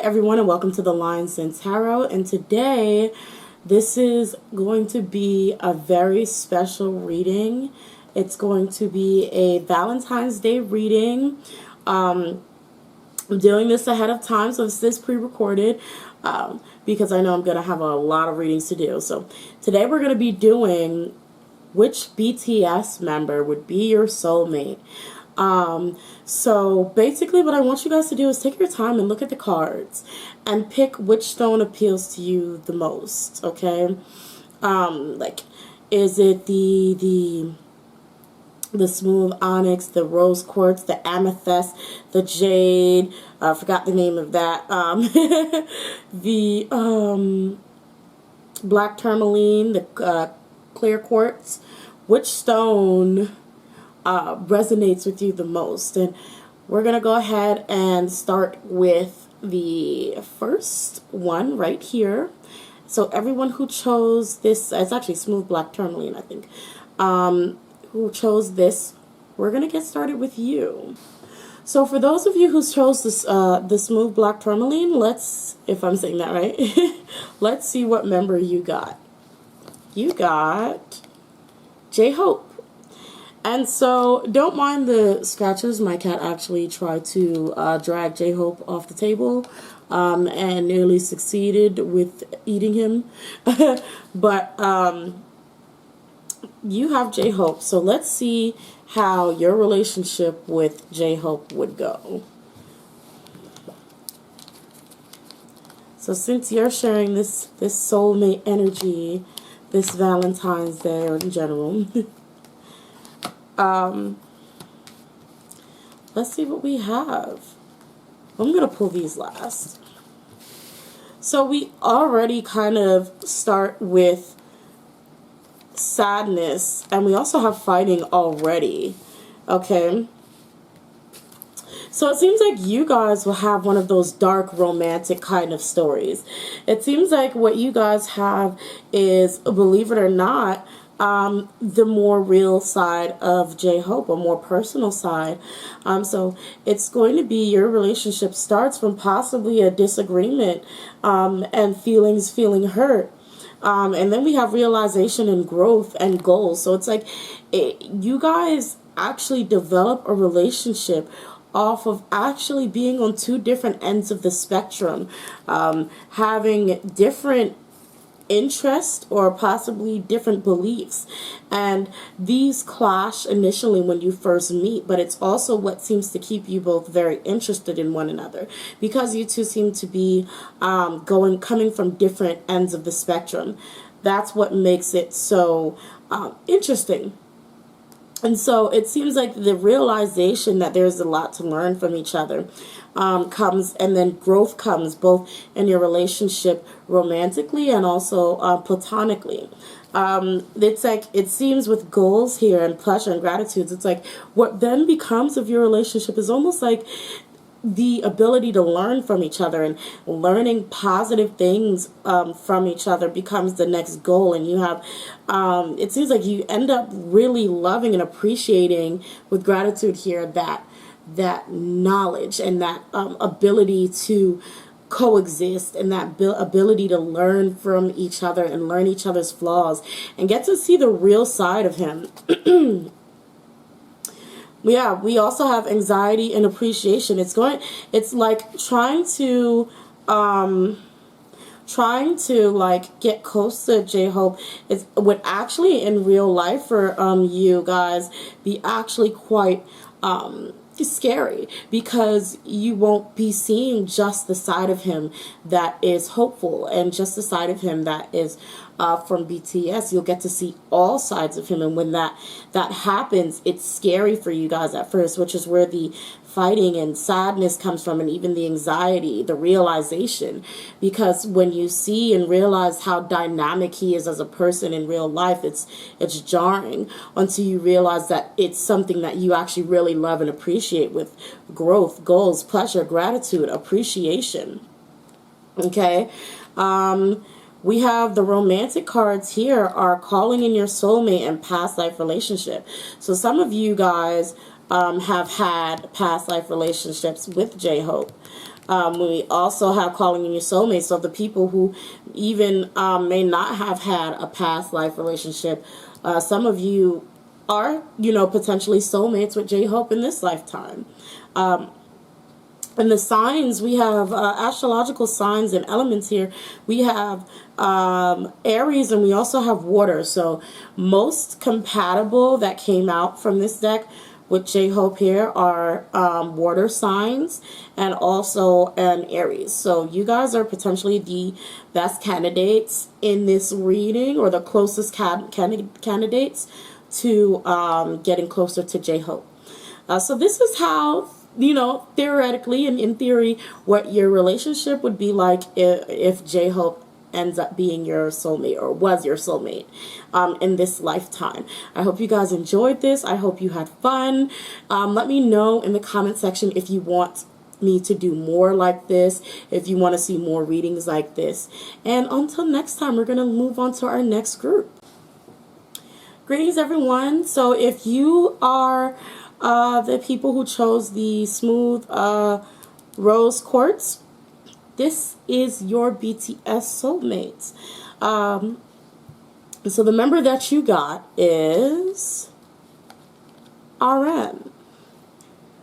everyone, and welcome to the Lines and Tarot. And today, this is going to be a very special reading. It's going to be a Valentine's Day reading. I'm doing this ahead of time, so this is pre-recorded because I know I'm going to have a lot of readings to do. So today we're going to be doing which BTS member would be your soulmate. So basically what I want you guys to do is take your time and look at the cards and pick which stone appeals to you the most, okay? Like, is it the smooth onyx, the rose quartz, the amethyst, the jade, I forgot the name of that, the black tourmaline, the clear quartz? Which stone resonates with you the most? And we're gonna go ahead and start with the first one right here. So everyone who chose this, it's actually smooth black tourmaline, I think, who chose this, we're gonna get started with you. So for those of you who chose this the smooth black tourmaline, let's, if I'm saying that right, let's see what member you got. You got J-Hope. And so, don't mind the scratches. My cat actually tried to drag J-Hope off the table and nearly succeeded with eating him. But you have J-Hope. So let's see how your relationship with J-Hope would go. So since you're sharing this soulmate energy, this Valentine's Day, or in general, let's see what we have. I'm gonna pull these last. So we already kind of start with sadness, and we also have fighting already, okay? So it seems like you guys will have one of those dark romantic kind of stories. It seems like what you guys have is, believe it or not, the more real side of J-Hope, a more personal side. So it's going to be your relationship starts from possibly a disagreement and feeling hurt. And then we have realization and growth and goals. So it's like you guys actually develop a relationship off of actually being on two different ends of the spectrum, having different interest or possibly different beliefs, and these clash initially when you first meet, but it's also what seems to keep you both very interested in one another, because you two seem to be coming from different ends of the spectrum. That's what makes it so interesting. And so it seems like the realization that there's a lot to learn from each other comes, and then growth comes both in your relationship romantically and also platonically. It's like, it seems with goals here and pleasure and gratitudes, it's like what then becomes of your relationship is almost like the ability to learn from each other, and learning positive things from each other becomes the next goal. And you have, it seems like you end up really loving and appreciating with gratitude here that knowledge and that ability to coexist, and that ability to learn from each other and learn each other's flaws and get to see the real side of him. Yeah, we also have anxiety and appreciation. It's like trying to like get close to J-Hope. It would actually in real life for you guys be actually quite scary, because you won't be seeing just the side of him that is hopeful and just the side of him that is from BTS. You'll get to see all sides of him, and when that happens, it's scary for you guys at first, which is where the fighting and sadness comes from, and even the anxiety, the realization, because when you see and realize how dynamic he is as a person in real life, it's jarring until you realize that it's something that you actually really love and appreciate, with growth, goals, pleasure, gratitude, appreciation. Okay. We have the romantic cards here are calling in your soulmate and past life relationship. So some of you guys have had past life relationships with J-Hope. We also have calling in your soulmate. So the people who even may not have had a past life relationship, some of you are, potentially soulmates with J-Hope in this lifetime. And the signs, we have astrological signs and elements here. We have Aries, and we also have water. So most compatible that came out from this deck with J-Hope here are water signs and also an Aries. So you guys are potentially the best candidates in this reading, or the closest candidates to getting closer to J-Hope. So this is how, theoretically and in theory, what your relationship would be like if J-Hope ends up being your soulmate, or was your soulmate in this lifetime. I hope you guys enjoyed this. I hope you had fun. Let me know in the comment section if you want me to do more like this, if you want to see more readings like this. And until next time, we're going to move on to our next group. Greetings, everyone. So if you are the people who chose the smooth rose quartz, this is your BTS soulmates. So the member that you got is RM.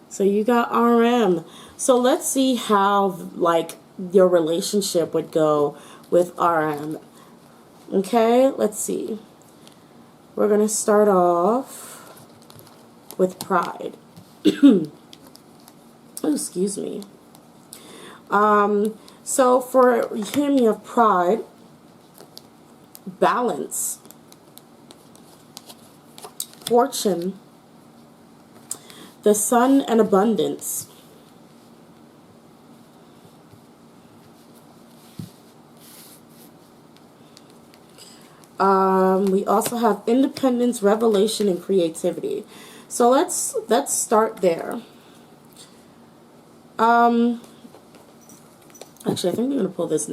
So you got RM. So let's see how your relationship would go with RM. Okay, let's see. We're going to start off with pride. Oh, excuse me. So for him, you have pride, balance, fortune, the sun, and abundance. We also have independence, revelation, and creativity. So let's start there. Actually, I think I'm going to pull this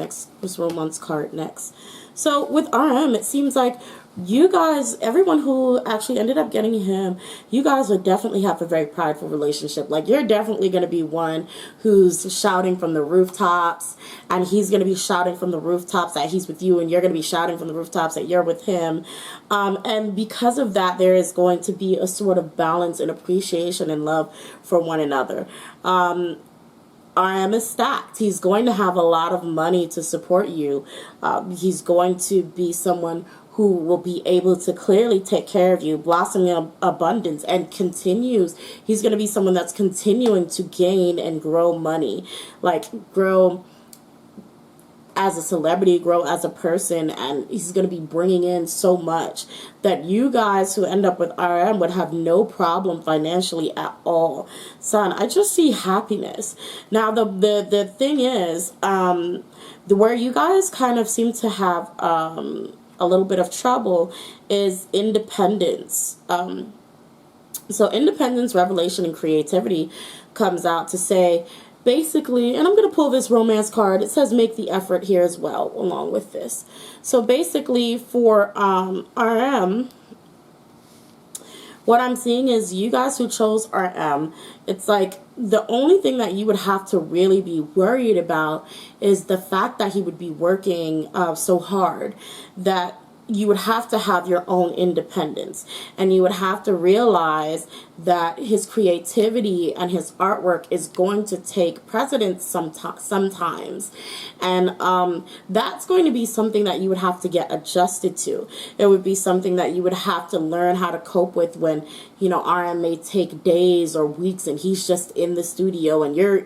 romance card next. So with RM, it seems like you guys, everyone who actually ended up getting him, you guys would definitely have a very prideful relationship. Like, you're definitely going to be one who's shouting from the rooftops, and he's going to be shouting from the rooftops that he's with you, and you're going to be shouting from the rooftops that you're with him. And because of that, there is going to be a sort of balance and appreciation and love for one another. RM is stacked. He's going to have a lot of money to support you. He's going to be someone who will be able to clearly take care of you, blossoming abundance, and continues. He's going to be someone that's continuing to gain and grow money, grow as a celebrity, grow as a person, and he's going to be bringing in so much that you guys who end up with RM would have no problem financially at all. Son, I just see happiness. Now, the thing is, where you guys kind of seem to have a little bit of trouble is independence. So independence, revelation, and creativity comes out to say, basically, and I'm going to pull this romance card. It says make the effort here as well, along with this. So basically for RM, what I'm seeing is you guys who chose RM, it's like the only thing that you would have to really be worried about is the fact that he would be working so hard that you would have to have your own independence, and you would have to realize that his creativity and his artwork is going to take precedence sometimes, and that's going to be something that you would have to get adjusted to. It would be something that you would have to learn how to cope with when, RM may take days or weeks and he's just in the studio and you're,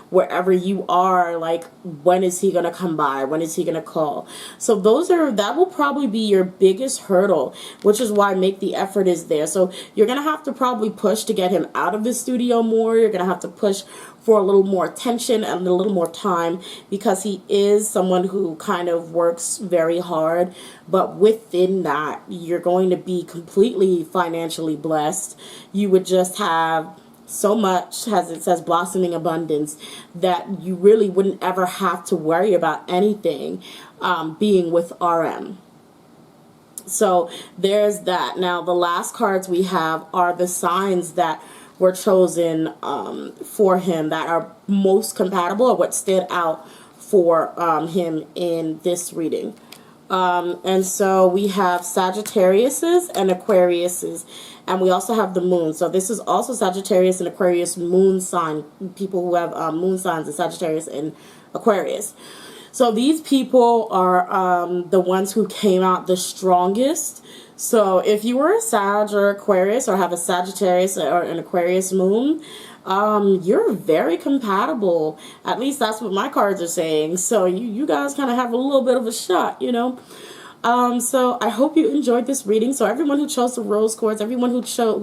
wherever you are, like, when is he gonna come by? When is he gonna call? So that will probably be your biggest hurdle, which is why make the effort is there. So you're gonna have to probably push to get him out of the studio more. You're gonna have to push for a little more attention and a little more time, because he is someone who kind of works very hard, but within that you're going to be completely financially blessed. You would just have so much, as it says, blossoming abundance, that you really wouldn't ever have to worry about anything being with RM. So there's that. Now the last cards we have are the signs that were chosen for him that are most compatible, or what stood out for him in this reading. And so we have Sagittariuses and Aquariuses, and we also have the moon. So this is also Sagittarius and Aquarius moon sign, people who have moon signs in Sagittarius and Aquarius. So these people are the ones who came out the strongest. So if you were a Sag or Aquarius, or have a Sagittarius or an Aquarius moon, you're very compatible. At least that's what my cards are saying. So you guys kind of have a little bit of a shot, you know. So I hope you enjoyed this reading. So everyone who chose the rose quartz, everyone who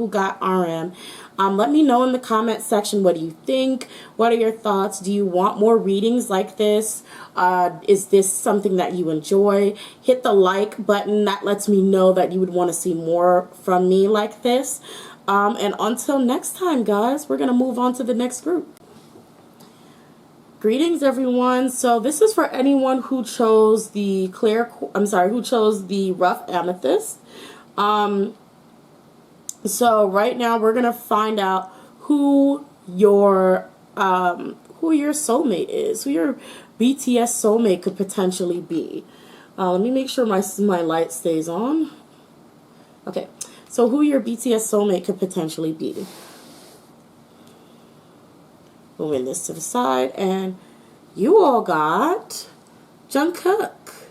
got RM, let me know in the comment section, what do you think? What are your thoughts? Do you want more readings like this? Is this something that you enjoy? Hit the like button. That lets me know that you would want to see more from me like this. And until next time, guys, we're going to move on to the next group. Greetings, everyone. So this is for anyone who chose the who chose the rough amethyst. So right now we're going to find out who your soulmate is, who your BTS soulmate could potentially be. Let me make sure my light stays on. Okay. So who your BTS soulmate could potentially be. Moving this to the side, and you all got Jungkook.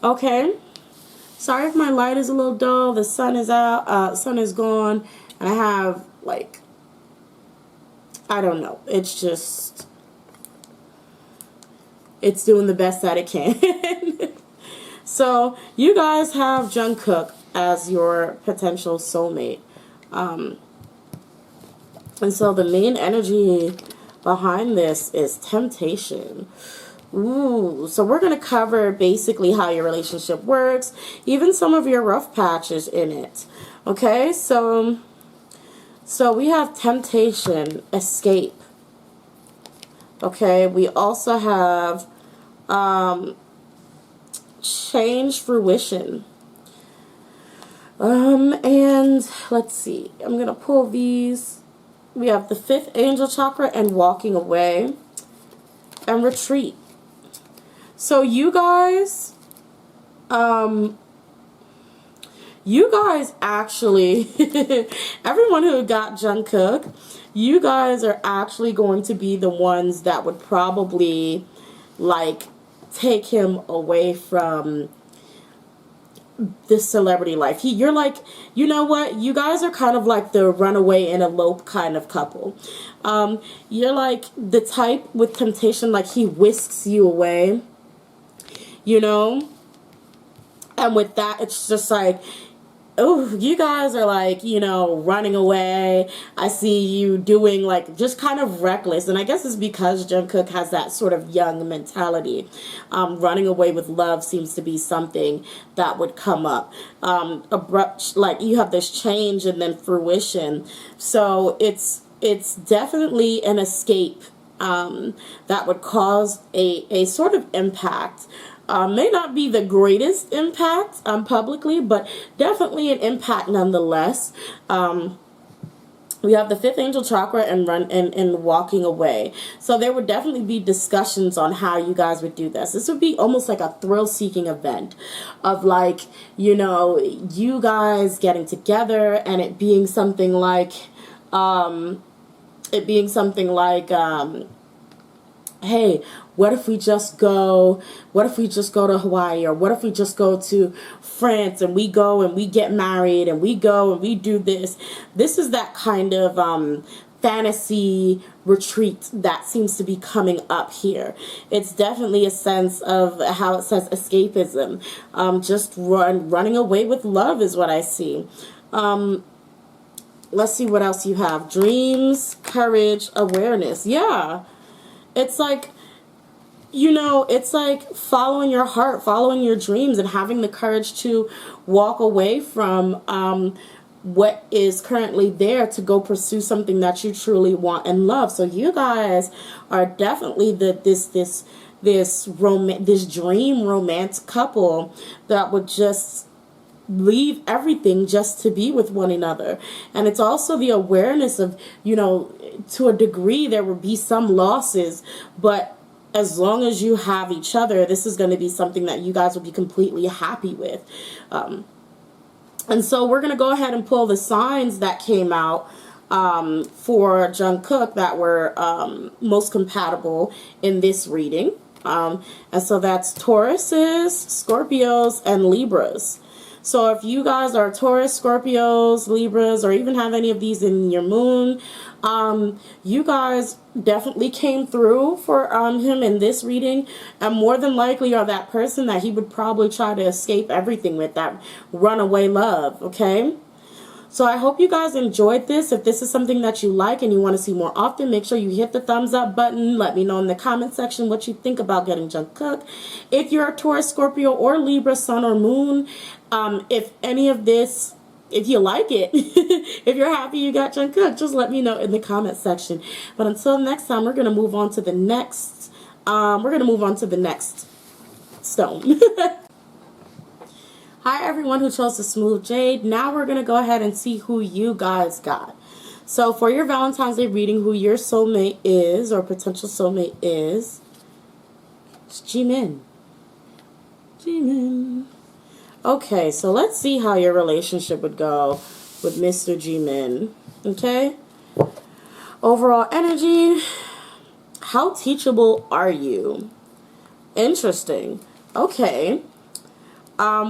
Okay. Sorry if my light is a little dull. The sun is out. Sun is gone. And I have, like, I don't know. It's just, it's doing the best that it can. So you guys have Jungkook as your potential soulmate. And so the main energy behind this is temptation. Ooh, so we're going to cover basically how your relationship works, even some of your rough patches in it. Okay, so we have temptation, escape. Okay, we also have change, fruition. And let's see, I'm going to pull these. We have the 5th angel chakra and walking away and retreat. So you guys actually, everyone who got Jungkook, you guys are actually going to be the ones that would probably, like, take him away from this celebrity life. You're like, you know what? You guys are kind of like the runaway and elope kind of couple. You're like the type with temptation, like he whisks you away, you know? And with that, it's just like, oh, you guys are like, you know, running away. I see you doing like just kind of reckless. And I guess it's because Jungkook has that sort of young mentality. Running away with love seems to be something that would come up. Abrupt, like you have this change and then fruition. So it's definitely an escape that would cause a sort of impact. May not be the greatest impact publicly, but definitely an impact nonetheless. We have the 5th angel chakra and walking away. So there would definitely be discussions on how you guys would do this. This would be almost like a thrill-seeking event of, like, you know, you guys getting together and it being something like, hey, what if we just go to Hawaii, or what if we just go to France and we go and we get married and we go and we do this. This is that kind of fantasy retreat that seems to be coming up here. It's definitely a sense of how it says escapism. Just running away with love is what I see. Let's see what else you have. Dreams, courage, awareness. Yeah. It's like, you know, it's like following your heart, following your dreams, and having the courage to walk away from what is currently there to go pursue something that you truly want and love. So you guys are definitely this dream romance couple that would just leave everything just to be with one another. And it's also the awareness of, you know, to a degree there will be some losses, but as long as you have each other, this is going to be something that you guys will be completely happy with. And so we're going to go ahead and pull the signs that came out for Jungkook that were most compatible in this reading. And so that's Tauruses, Scorpios, and Libras. So if you guys are Taurus, Scorpios, Libras, or even have any of these in your moon, you guys definitely came through for him in this reading, and more than likely are that person that he would probably try to escape everything with, that runaway love, okay? So I hope you guys enjoyed this. If this is something that you like and you want to see more often, make sure you hit the thumbs up button. Let me know in the comment section what you think about getting Jungkook. If you're a Taurus, Scorpio, or Libra, Sun, or Moon, if any of this, if you like it, if you're happy you got Jungkook, just let me know in the comment section. But until next time, we're going to move on to the next, stone. Hi everyone who chose the Smooth Jade. Now we're going to go ahead and see who you guys got. So for your Valentine's Day reading, who your soulmate is, or potential soulmate is, it's Jimin. Jimin. Okay, so let's see how your relationship would go with Mr. Jimin. Okay? Overall energy. How teachable are you? Interesting. Okay.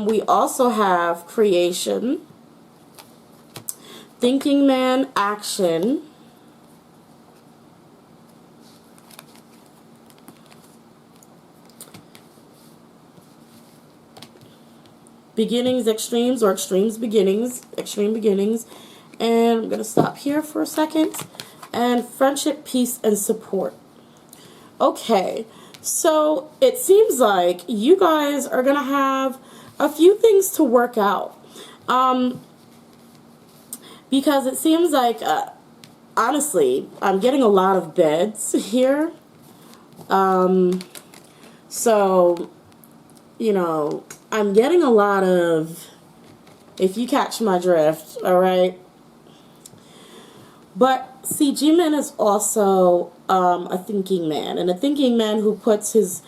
We also have creation, thinking man, action, beginnings, extremes, or extremes, beginnings, extreme beginnings. And I'm going to stop here for a second. And friendship, peace, and support. Okay, so it seems like you guys are going to have a few things to work out. Because it seems like, honestly, I'm getting a lot of beds here. So, you know, I'm getting a lot of, if you catch my drift, alright? But, see, Jimin is also a thinking man. And a thinking man who puts his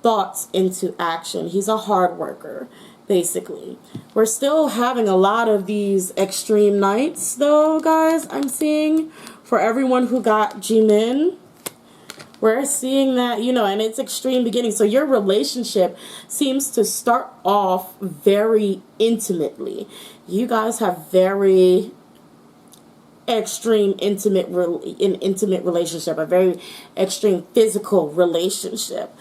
thoughts into action. He's a hard worker, basically. We're still having a lot of these extreme nights, though, guys, I'm seeing. For everyone who got Jimin, we're seeing that, you know, and it's extreme beginning. So your relationship seems to start off very intimately. You guys have very extreme intimate relationship, a very extreme physical relationship.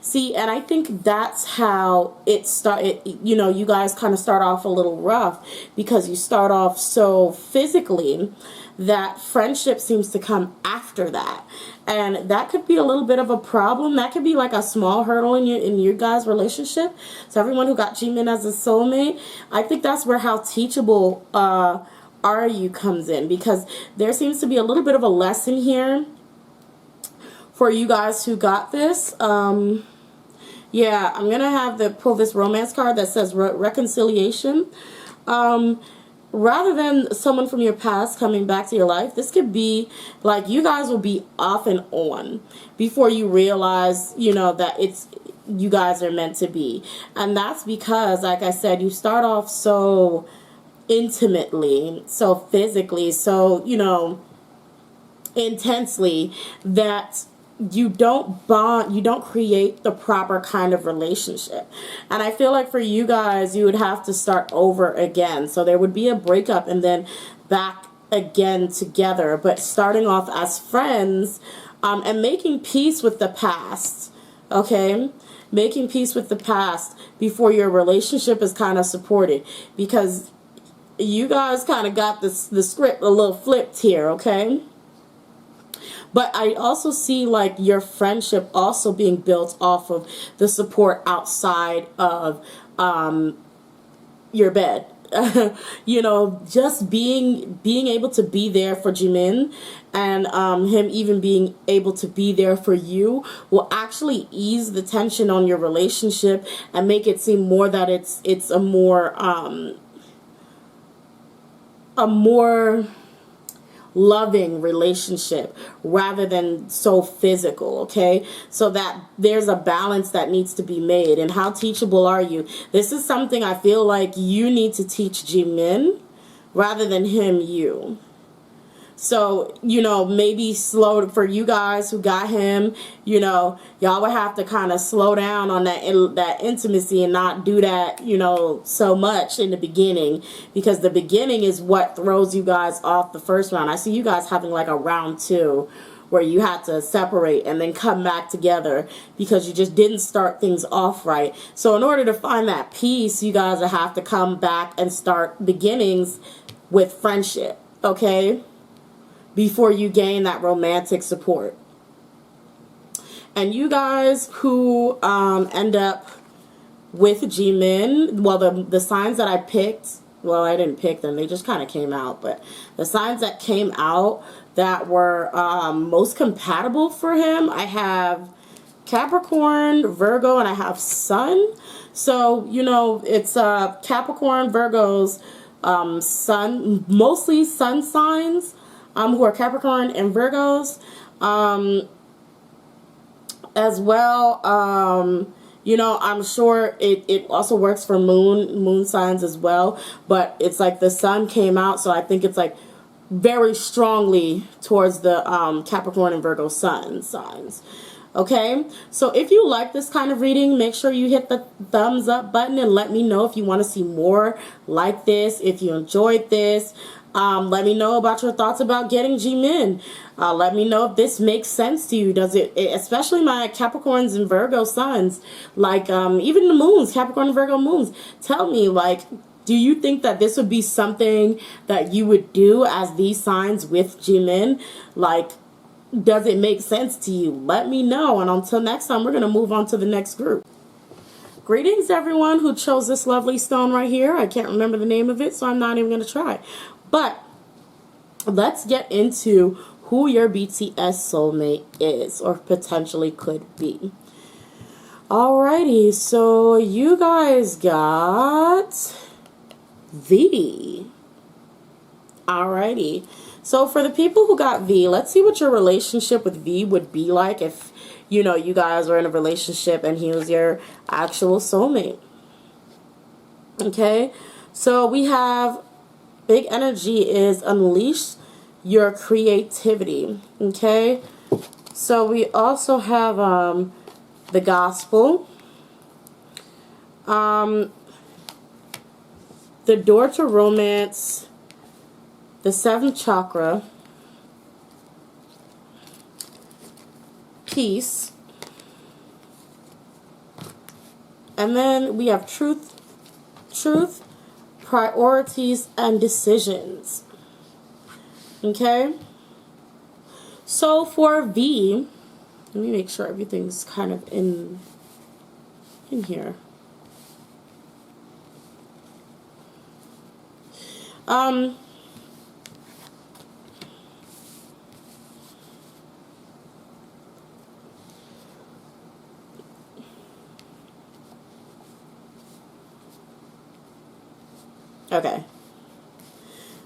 See, and I think that's how it started. You know, you guys kind of start off a little rough because you start off so physically that friendship seems to come after that. And that could be a little bit of a problem. That could be like a small hurdle in your guys' relationship. So everyone who got Jimin as a soulmate, I think that's where how teachable are you comes in, because there seems to be a little bit of a lesson here for you guys who got this. Yeah, I'm going to have to pull this romance card that says reconciliation. Rather than someone from your past coming back to your life, this could be like you guys will be off and on before you realize, you know, that you guys are meant to be. And that's because, like I said, you start off so intimately, so physically, so, you know, intensely, that you don't bond, you don't create the proper kind of relationship. And I feel like for you guys, you would have to start over again. So there would be a breakup and then back again together, but starting off as friends, and making peace with the past. Okay, making peace with the past before your relationship is kind of supported, because you guys kind of got the script a little flipped here. Okay. But I also see like your friendship also being built off of the support outside of your bed. you know, just being able to be there for Jimin, and him even being able to be there for you will actually ease the tension on your relationship and make it seem more that it's a more loving relationship rather than so physical. Okay, so that there's a balance that needs to be made. And how teachable are you? This is something I feel like you need to teach Jimin rather than him you. So, you know, maybe slow, for you guys who got him, you know, y'all would have to kind of slow down on that intimacy and not do that, you know, so much in the beginning, because the beginning is what throws you guys off the first round. I see you guys having like a round 2 where you had to separate and then come back together because you just didn't start things off right. So in order to find that peace, you guys will have to come back and start beginnings with friendship, okay? Before you gain that romantic support. And you guys who end up with Jimin, well, the signs that I picked, well, I didn't pick them, they just kind of came out, but the signs that came out that were most compatible for him, I have Capricorn, Virgo, and I have Sun. So, you know, it's Capricorn, Virgos, Sun, mostly Sun signs, who are Capricorn and Virgos, as well. You know, I'm sure it also works for moon signs as well, but it's like the Sun came out, so I think it's like very strongly towards the Capricorn and Virgo Sun signs. Okay, so if you like this kind of reading, make sure you hit the thumbs up button and let me know if you want to see more like this, if you enjoyed this. Let me know about your thoughts about getting Jimin. Let me know if this makes sense to you. Does it, especially my Capricorns and Virgo suns, like even the moons, Capricorn and Virgo moons. Tell me, like, do you think that this would be something that you would do as these signs with Jimin? Like, does it make sense to you? Let me know. And until next time, we're going to move on to the next group. Greetings, everyone who chose this lovely stone right here. I can't remember the name of it, so I'm not even going to try. But let's get into who your BTS soulmate is or potentially could be. Alrighty, so you guys got V. Alrighty, so for the people who got V, let's see what your relationship with V would be like if, you know, you guys were in a relationship and he was your actual soulmate. Okay, so we have big energy is unleash your creativity. Okay, so we also have the gospel, the door to romance, the 7th chakra, peace, and then we have truth, priorities, and decisions. Okay, so for V, let me make sure everything's kind of in here. Okay,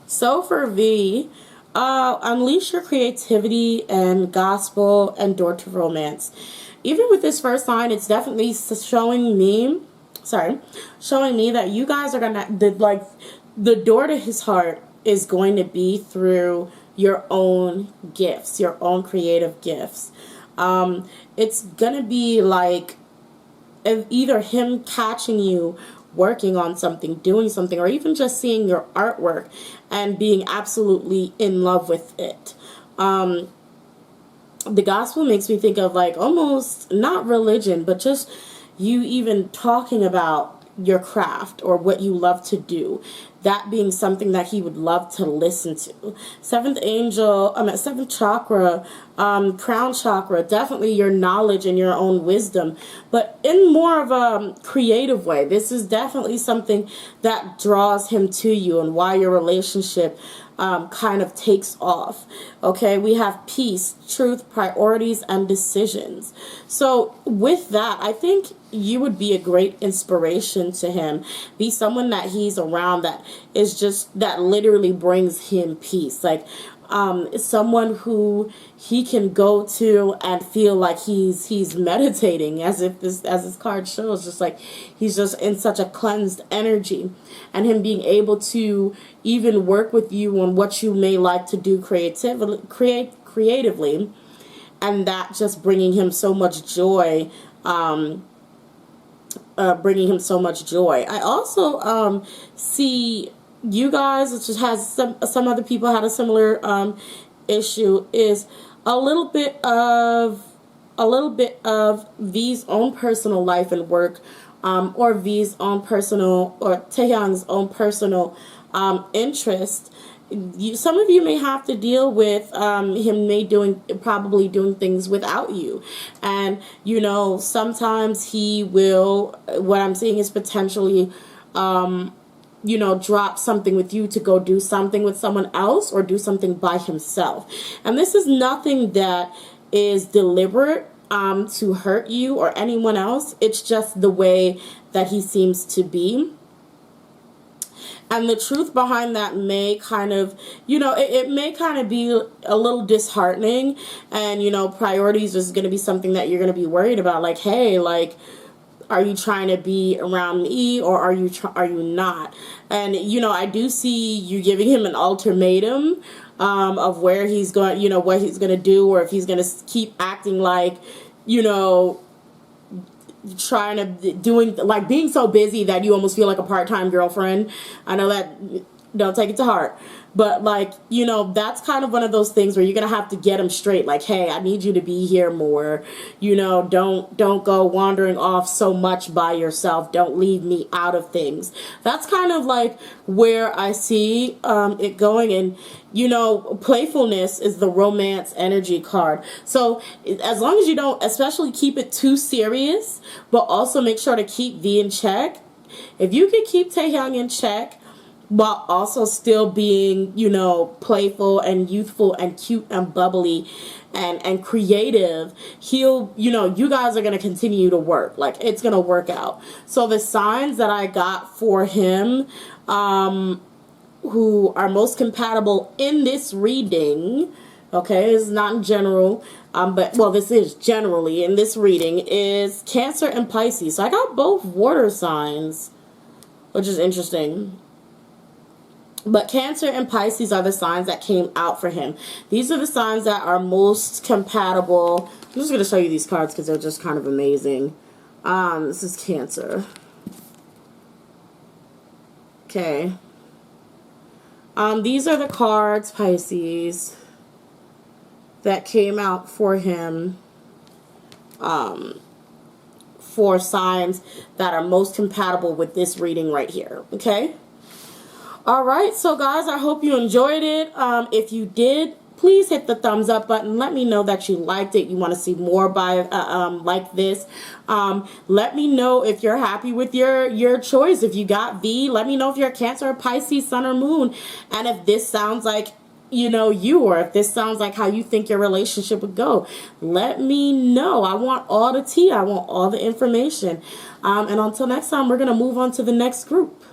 so for V, unleash your creativity and gospel and door to romance. Even with this first sign, it's definitely showing me that you guys are gonna, the door to his heart is going to be through your own gifts, your own creative gifts. It's gonna be like either him catching you working on something, doing something, or even just seeing your artwork and being absolutely in love with it. The gospel makes me think of like almost not religion, but just you even talking about your craft or what you love to do. That being something that he would love to listen to. Seventh angel, seventh chakra, crown chakra, definitely your knowledge and your own wisdom, but in more of a creative way. This is definitely something that draws him to you and why your relationship kind of takes off. Okay, we have peace, truth, priorities, and decisions. So with that, I think you would be a great inspiration to him. Be someone that he's around that is just, that literally brings him peace. Like, someone who he can go to and feel like he's meditating, as this card shows, just like he's just in such a cleansed energy, and him being able to even work with you on what you may like to do creatively, and that just bringing him so much joy. Bringing him so much joy. I also see you guys, which has some other people had a similar issue, is a little bit of V's own personal life and work, or V's own personal, or Taehyung's own personal interest. Some of you may have to deal with him probably doing things without you, and you know, sometimes he will, what I'm seeing is potentially you know, drop something with you to go do something with someone else or do something by himself. And this is nothing that is deliberate to hurt you or anyone else. It's just the way that he seems to be. And the truth behind that may kind of, you know, it may kind of be a little disheartening. And, you know, priorities is going to be something that you're going to be worried about. Like, hey, like, are you trying to be around me, or are you not? And, you know, I do see you giving him an ultimatum of where he's going, you know, what he's going to do, or if he's going to keep acting like, you know, being so busy that you almost feel like a part-time girlfriend. I know that, don't take it to heart, but like, you know, that's kind of one of those things where you're gonna have to get him straight. Like, hey, I need you to be here more, you know, don't go wandering off so much by yourself, don't leave me out of things. That's kind of like where I see it going. And you know, playfulness is the romance energy card. So as long as you don't especially keep it too serious, but also make sure to keep V in check. If you can keep Taehyung in check while also still being, you know, playful and youthful and cute and bubbly and creative, he'll, you know, you guys are going to continue to work. Like, it's going to work out. So the signs that I got for him, who are most compatible in this reading, okay, it's not in general, but, well, this is generally in this reading, is Cancer and Pisces. So I got both water signs, which is interesting. But Cancer and Pisces are the signs that came out for him. These are the signs that are most compatible. I'm just going to show you these cards because they're just kind of amazing. This is Cancer. Okay. These are the cards, Pisces, that came out for him, for signs that are most compatible with this reading right here. Okay? Alright, so guys, I hope you enjoyed it. If you did, please hit the thumbs up button. Let me know that you liked it. You want to see more like this. Let me know if you're happy with your choice. If you got V, let me know if you're a Cancer or Pisces, Sun or Moon. And if this sounds like, you know, or if this sounds like how you think your relationship would go, let me know. I want all the tea. I want all the information. And until next time, we're going to move on to the next group.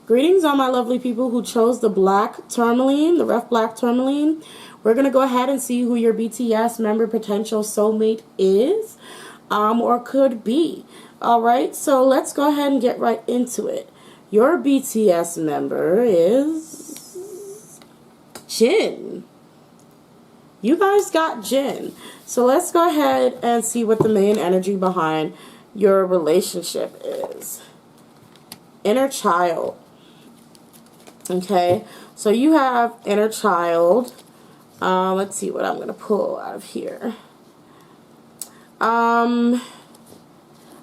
Greetings, all my lovely people who chose the black tourmaline, the rough black tourmaline. We're going to go ahead and see who your BTS member potential soulmate is, or could be. All right, so let's go ahead and get right into it. Your BTS member is Jin. You guys got Jin. So let's go ahead and see what the main energy behind your relationship is. Inner child. Okay, so you have inner child. Let's see what I'm going to pull out of here.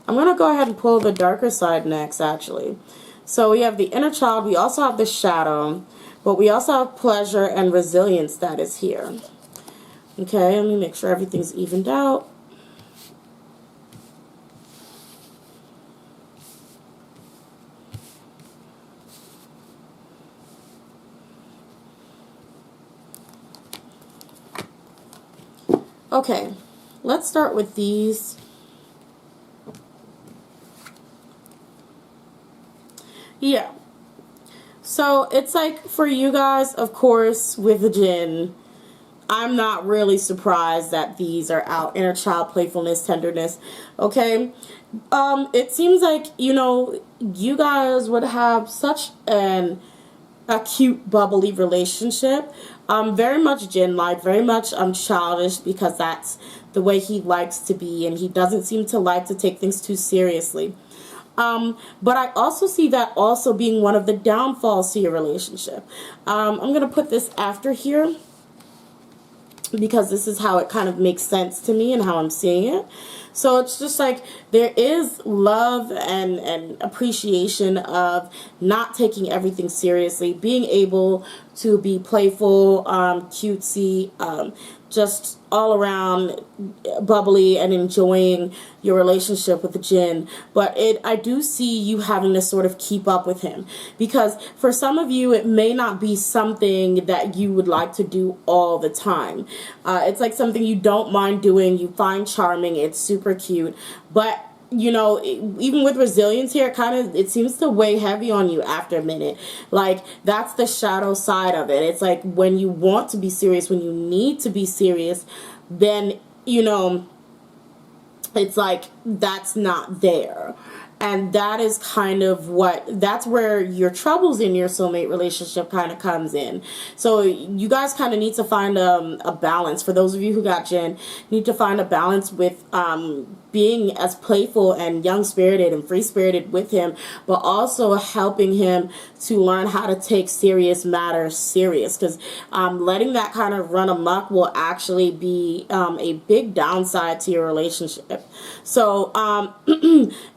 I'm going to go ahead and pull the darker side next, actually. So we have the inner child. We also have the shadow. But we also have pleasure and resilience that is here. Okay, let me make sure everything's evened out. Okay, let's start with these. Yeah. So it's like for you guys, of course, with the Jin, I'm not really surprised that these are out. Inner child, playfulness, tenderness. Okay. It seems like, you know, you guys would have such a cute, bubbly relationship. Very much Jin-like, very much childish, because that's the way he likes to be, and he doesn't seem to like to take things too seriously. But I also see that also being one of the downfalls to your relationship. I'm going to put this after here, because this is how it kind of makes sense to me and how I'm seeing it. So it's just like there is love and appreciation of not taking everything seriously, being able to be playful, cutesy, just all around bubbly and enjoying your relationship with the Jin. But I do see you having to sort of keep up with him, because for some of you it may not be something that you would like to do all the time. It's like something you don't mind doing, you find charming, it's super cute, but you know, even with resilience here, it seems to weigh heavy on you after a minute. Like, that's the shadow side of it. It's like when you want to be serious, when you need to be serious, then, you know, it's like that's not there. And that is kind of that's where your troubles in your soulmate relationship kind of comes in. So you guys kind of need to find a balance. For those of you who got Jin, you need to find a balance with being as playful and young-spirited and free-spirited with him, but also helping him to learn how to take serious matters serious, because letting that kind of run amok will actually be a big downside to your relationship. So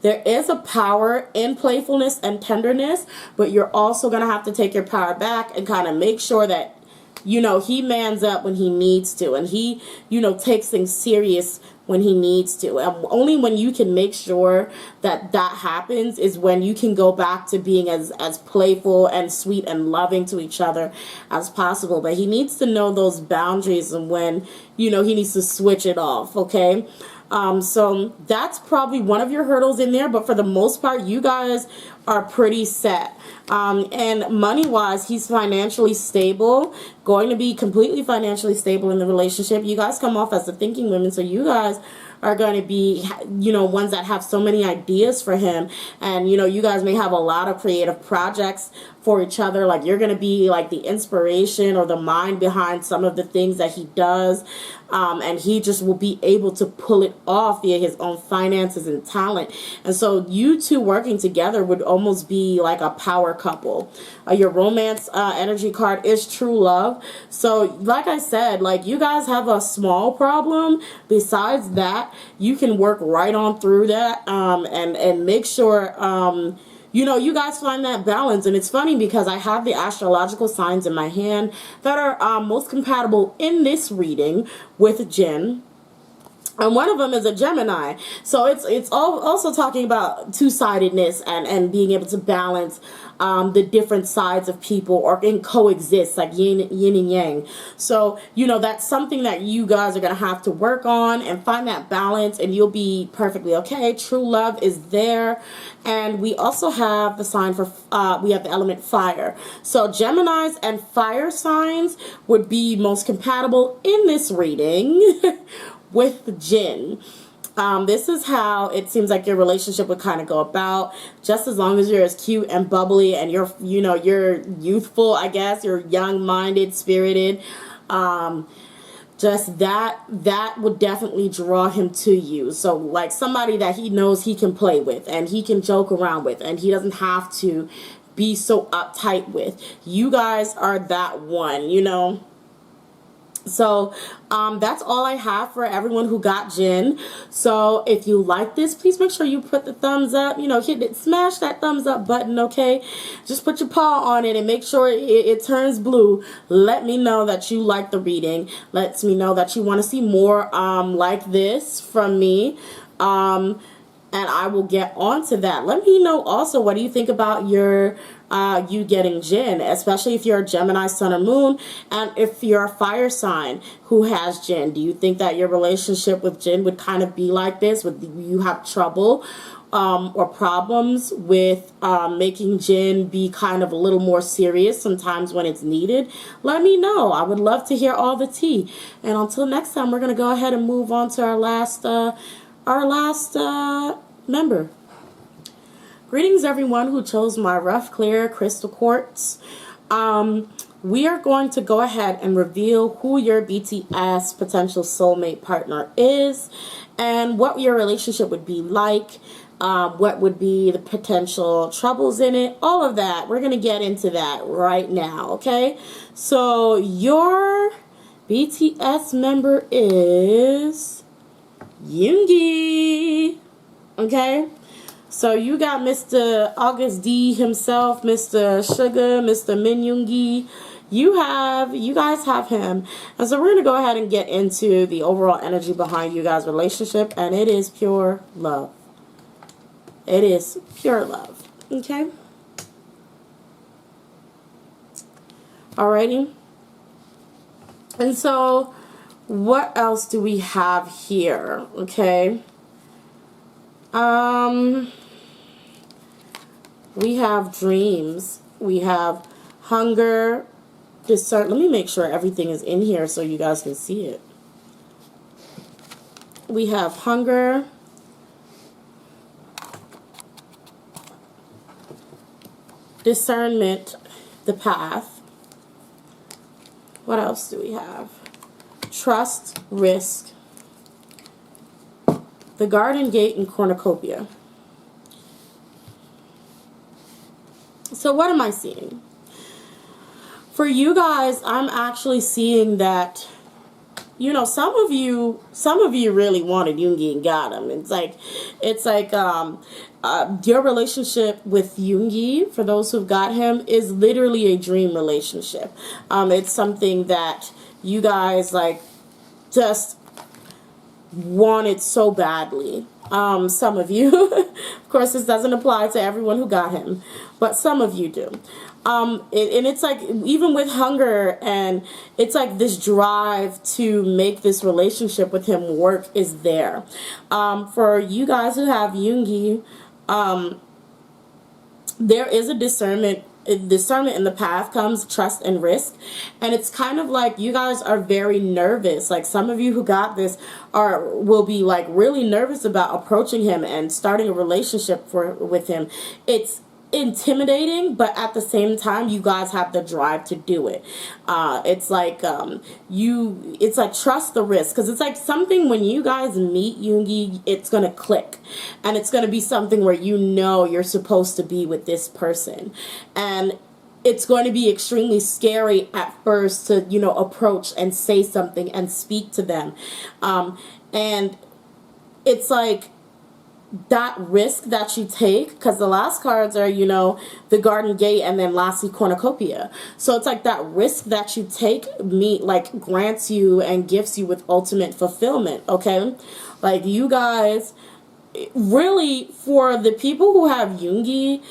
there is a power in playfulness and tenderness, but you're also going to have to take your power back and kind of make sure that, you know, he mans up when he needs to, and he, you know, takes things serious when he needs to. And only when you can make sure that that happens is when you can go back to being as playful and sweet and loving to each other as possible. But he needs to know those boundaries and when, you know, he needs to switch it off, okay? So that's probably one of your hurdles in there, but for the most part, you guys are pretty set. And money-wise, he's financially stable, going to be completely financially stable in the relationship. You guys come off as the thinking women, so you guys are going to be, you know, ones that have so many ideas for him. And, you know, you guys may have a lot of creative projects for each other. Like, you're going to be like the inspiration or the mind behind some of the things that he does. And he just will be able to pull it off via his own finances and talent. And so you two working together would almost be like a power couple. Your romance energy card is true love. So like I said, like, you guys have a small problem. Besides that, you can work right on through that and make sure you know, you guys find that balance. And it's funny because I have the astrological signs in my hand that are most compatible in this reading with Jin. And one of them is a Gemini. So it's all also talking about two-sidedness and being able to balance the different sides of people, or can coexist, like yin and yang. So, you know, that's something that you guys are going to have to work on and find that balance, and you'll be perfectly okay. True love is there. And we also have the sign for, we have the element fire. So Geminis and fire signs would be most compatible in this reading with Jin. This is how it seems like your relationship would kind of go about, just as long as you're as cute and bubbly and you're, you know, you're youthful, I guess, you're young-minded, spirited. Just that would definitely draw him to you. So like somebody that he knows he can play with and he can joke around with and he doesn't have to be so uptight with. You guys are that one, you know. So that's all I have for everyone who got Jin. So if you like this, please make sure you put the thumbs up, you know, hit it, smash that thumbs up button, okay? Just put your paw on it and make sure it turns blue. Let me know that you like the reading. Lets me know that you want to see more like this from me. And I will get on to that. Let me know also, what do you think about your you getting Jin, especially if you're a Gemini sun or moon, and if you're a fire sign who has Jin. Do you think that your relationship with Jin would kind of be like this? Would you have trouble or problems with making Jin be kind of a little more serious sometimes when it's needed? Let me know. I would love to hear all the tea. And until next time, we're going to go ahead and move on to our last member. Greetings, everyone who chose my rough clear crystal quartz. We are going to go ahead and reveal who your BTS potential soulmate partner is and what your relationship would be like, what would be the potential troubles in it, all of that. We're going to get into that right now, okay? So your BTS member is Yoongi, okay? So you got Mr. August D himself, Mr. Suga, Mr. Min Yoongi. You guys have him. And so we're going to go ahead and get into the overall energy behind you guys' relationship, and it is pure love. It is pure love, okay? Alrighty. And so what else do we have here? Okay. We have dreams. We have hunger. Let me make sure everything is in here so you guys can see it. We have hunger. Discernment, the path. What else do we have? Trust, risk, the garden gate, and cornucopia. So what am I seeing? For you guys, I'm actually seeing that, you know, some of you really wanted Yoongi and got him. It's like your relationship with Yoongi, for those who've got him, is literally a dream relationship. It's something that you guys like just wanted so badly. Some of you, of course, this doesn't apply to everyone who got him, but some of you do. And it's like, even with hunger, and it's like this drive to make this relationship with him work is there. For you guys who have Yoongi, there is a discernment in the path comes trust and risk, and it's kind of like you guys are very nervous. Like some of you who got this will be like really nervous about approaching him and starting a relationship with him. It's intimidating, but at the same time you guys have the drive to do it. It's like trust the risk, because it's like something, when you guys meet Yoongi, it's gonna click, and it's gonna be something where you know you're supposed to be with this person, and it's going to be extremely scary at first to, you know, approach and say something and speak to them, and it's like that risk that you take, because the last cards are, you know, the garden gate and then lastly cornucopia. So it's like that risk that you take grants you and gifts you with ultimate fulfillment, okay? Like you guys, really, for the people who have Yoongi,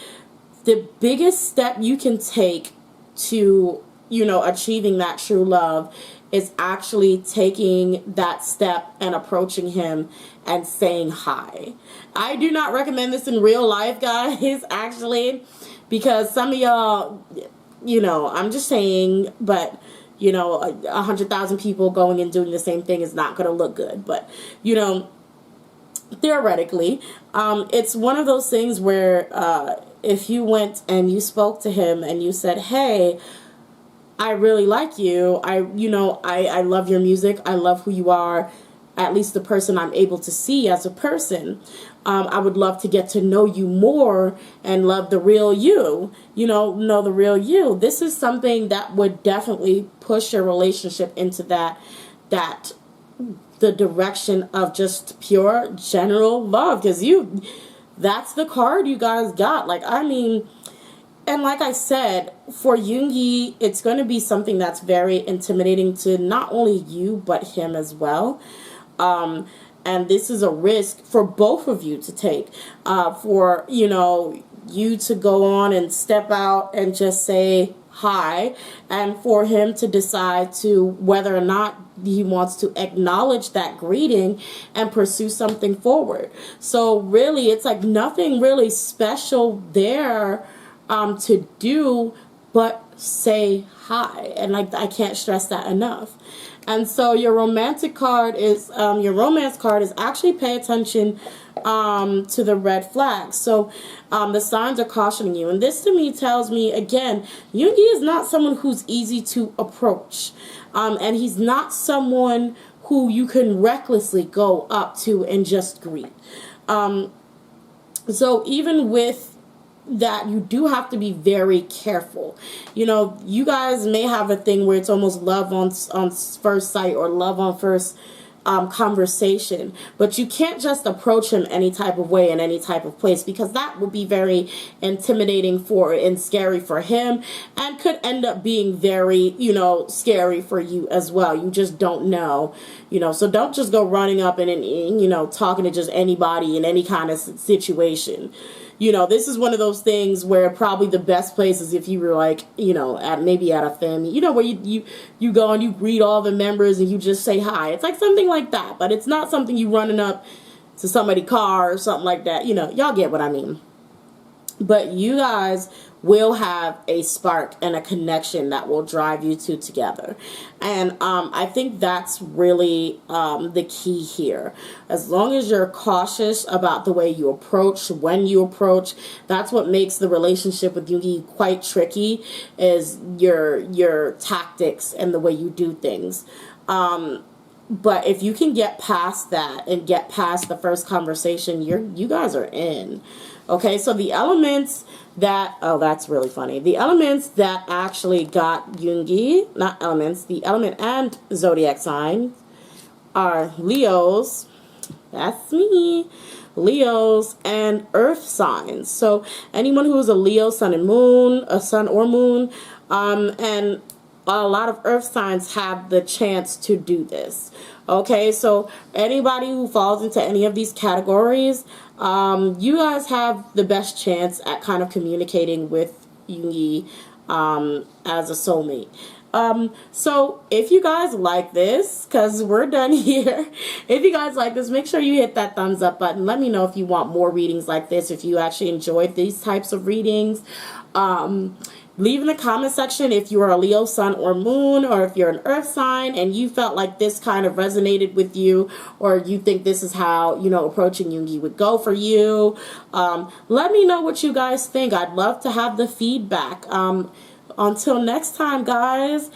the biggest step you can take to, you know, achieving that true love is actually taking that step and approaching him and saying hi. I do not recommend this in real life, guys, actually, because some of y'all, you know, I'm just saying, but, you know, 100,000 people going and doing the same thing is not going to look good. But, you know, theoretically, it's one of those things where if you went and you spoke to him and you said, hey, I really like you. I love your music. I love who you are. at least the person I'm able to see as a person. I would love to get to know you more and love the real you, know the real you. This is something that would definitely push your relationship into the direction of just pure general love, because that's the card you guys got. Like, I mean, and like I said, for Yoongi, it's going to be something that's very intimidating to not only you, but him as well. And this is a risk for both of you to take, for, you to go on and step out and just say hi, and for him to decide to whether or not he wants to acknowledge that greeting and pursue something forward. So really, it's like nothing really special there to do but say hi. And like, I can't stress that enough. And so your romantic card is, your romance card is actually pay attention to the red flags. So the signs are cautioning you. And this to me tells me, again, Yoongi is not someone who's easy to approach. And he's not someone who you can recklessly go up to and just greet. So even with that, you do have to be very careful. You guys may have a thing where it's almost love on first sight, or love on first conversation, but you can't just approach him any type of way in any type of place, because that would be very intimidating and scary for him, and could end up being very scary for you as well. You just don't know, so don't just go running up and talking to just anybody in any kind of situation. This is one of those things where probably the best place is if you were like, maybe at a family, where you go and you greet all the members and you just say hi. It's like something like that, but it's not something you running up to somebody's car or something like that. Y'all get what I mean. But you guys will have a spark and a connection that will drive you two together. And I think that's really the key here. As long as you're cautious about the way you approach, when you approach, that's what makes the relationship with Yoongi quite tricky, is your tactics and the way you do things. But if you can get past that and get past the first conversation, you guys are in. Okay, so the elements that, that's really funny. The elements that actually got Yoongi, not elements, the element and zodiac signs are Leos, that's me, Leos, and earth signs. So anyone who is a Leo, sun and moon, a sun or moon, and a lot of earth signs have the chance to do this. Okay, so anybody who falls into any of these categories, you guys have the best chance at kind of communicating with Yoongi as a soulmate. So if you guys like this, because we're done here, if you guys like this, make sure you hit that thumbs up button. Let me know if you want more readings like this, if you actually enjoyed these types of readings. Leave in the comment section if you are a Leo, sun, or moon, or if you're an earth sign and you felt like this kind of resonated with you, or you think this is how, approaching Yoongi would go for you. Let me know what you guys think. I'd love to have the feedback. Until next time, guys,